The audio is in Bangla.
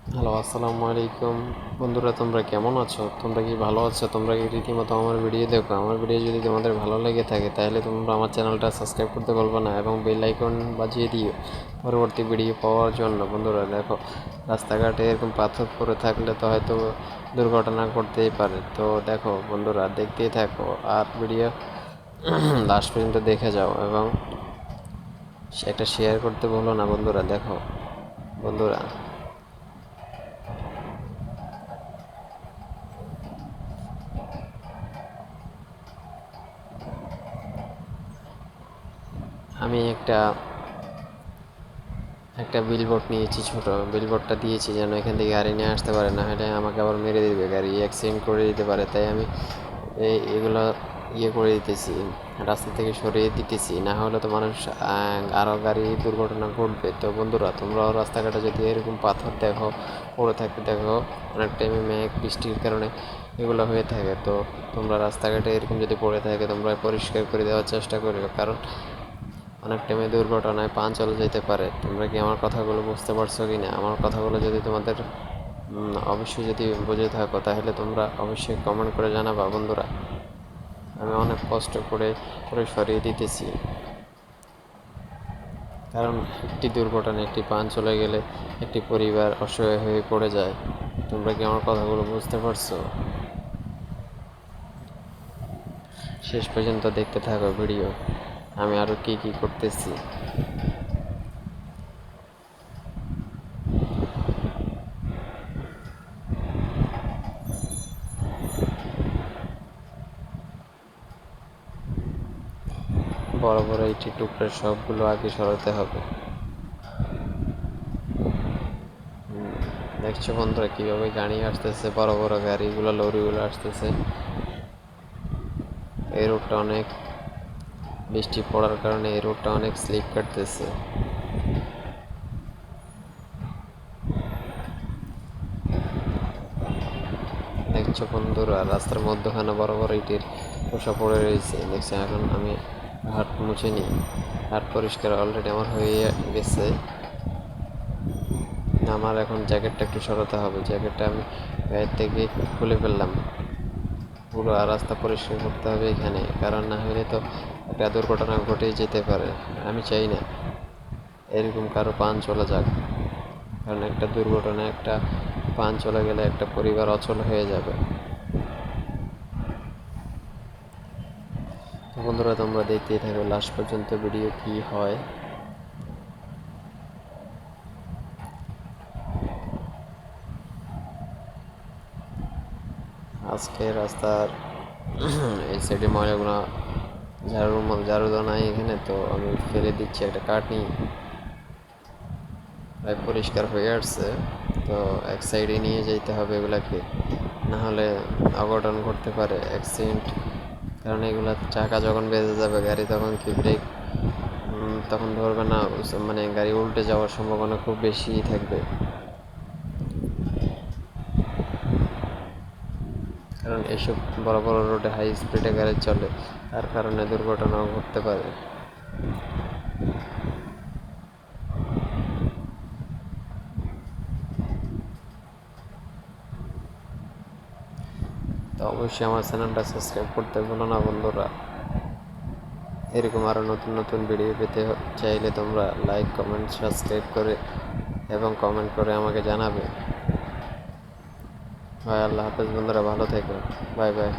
হ্যালো, আসসালামু আলাইকুম। বন্ধুরা, তোমরা কেমন আছো? তোমরা কি ভালো আছো? তোমরা কি রীতিমতো আমার ভিডিও দেখো? আমার ভিডিও যদি তোমাদের ভালো লেগে থাকে তাহলে তোমরা আমার চ্যানেলটা সাবস্ক্রাইব করতে বলবে না এবং বেল আইকন বাজিয়ে দিও পরবর্তী ভিডিও পাওয়ার জন্য। বন্ধুরা দেখো, রাস্তাঘাটে এরকম পাথর পড়ে থাকলে তো হয়তো দুর্ঘটনা ঘটতেই পারে। তো দেখো বন্ধুরা, দেখতেই থাকো আর ভিডিও লাস্ট পর্যন্ত দেখে যাও এবং একটা শেয়ার করতে বলো না। বন্ধুরা দেখো, বন্ধুরা আমি একটা একটা বিলবোর্ড নিয়েছি, ছোট বিলবোর্ডটা দিয়েছি যেন এখান থেকে গাড়ি নিয়ে আসতে পারে, না হলে আমাকে আবার মেরে দিবে, গাড়ি অ্যাক্সিডেন্ট করে দিতে পারে। তাই আমি এগুলো করে দিতেছি, রাস্তা থেকে সরিয়ে দিতেছি, না হলে তো মানুষ আরও গাড়ি দুর্ঘটনা ঘটবে। তো বন্ধুরা, তোমরাও রাস্তাঘাটে যদি এরকম পাথর দেখো, পড়ে থাকতে দেখো, অনেক টাইমে মেঘ বৃষ্টির কারণে এগুলো হয়ে থাকে, তো তোমরা রাস্তাঘাটে এরকম যদি পড়ে থাকে তোমরা পরিষ্কার করে দেওয়ার চেষ্টা করবে, কারণ অনেক টাইমে দুর্ঘটনায় প্রাণ চলে যেতে পারে। তোমরা কি আমার কথাগুলো বুঝতে পারছো কি না? আমার কথাগুলো যদি তোমাদের অবশ্যই যদি বুঝে থাকো তাহলে তোমরা অবশ্যই কমেন্ট করে জানাবা। বন্ধুরা, আমি অনেক কষ্ট করে সরিয়ে দিতেছি, কারণ একটি দুর্ঘটনা, একটি প্রাণ চলে গেলে একটি পরিবার অসহায় হয়ে পড়ে যায়। তোমরা কি আমার কথাগুলো বুঝতে পারছো? শেষ পর্যন্ত দেখতে থাকো ভিডিও, আমি আরও কি কি করতেছি। বড় বড় ইটের টুকরা সবগুলো আগে সরাতে হবে। দেখছো বন্ধুরা কিভাবে গাড়ি আসতেছে, বড় বড় গাড়িগুলো, লরিগুলো আসতেছে। এই রোডটা অনেক বৃষ্টি পড়ার কারণে এই রোডটা অনেক স্লিপ কাটতেছে। দেখছো বন্ধুরা, রাস্তার মধ্যখানে বড় বড় ইটের খোসা পড়ে রয়েছে। দেখছো, এখন আমি হাত মুছে নিই, হাত পরিষ্কার অলরেডি আমার হয়ে গেছে। আমার এখন জ্যাকেটটা একটু সরাতে হবে, জ্যাকেটটা আমি গায়ের থেকে খুলে ফেললাম। পুরো রাস্তা পরিষ্কার করতে হবে এখানে, কারণ না হলে তো একটা দুর্ঘটনা ঘটেই যেতে পারে। আমি চাই না এরকম কারো প্রাণ চলে যাক, কারণ একটা দুর্ঘটনা, একটা প্রাণ চলে গেলে একটা পরিবার অচল হয়ে যাবে। তো বন্ধুরা, তোমরা দেখতেই থাকো লাস্ট পর্যন্ত ভিডিও কি হয়। আজকে রাস্তার এই সাইডে ময়লাগুলো ঝাড়ু দেওয়া নাই এখানে, তো আমি ফেলে দিচ্ছি একটা কাঠ নিয়ে, প্রায় পরিষ্কার হয়ে আসছে। তো এক সাইডে নিয়ে যেতে হবে এগুলাকে, না হলে অঘটন ঘটতে পারে, অ্যাক্সিডেন্ট। কারণ এগুলা চাকা যখন বেজে যাবে গাড়ি, তখন কি ব্রেক তখন ধরবে না, মানে গাড়ি উল্টে যাওয়ার সম্ভাবনা খুব বেশি থাকবে। কারণ এসব বড় বড় রোডে হাই স্পিডে গাড়ি চলে, তার কারণে দুর্ঘটনাও ঘটতে পারে। তো অবশ্যই আমার চ্যানেলটা সাবস্ক্রাইব করতে ভুলো না বন্ধুরা। এরকম আরও নতুন নতুন ভিডিও পেতে চাইলে তোমরা লাইক, কমেন্ট, সাবস্ক্রাইব করে এবং কমেন্ট করে আমাকে জানাবে। ভাই, আল্লাহ হাফেজ বন্ধুরা, ভালো থেকো। Bye bye.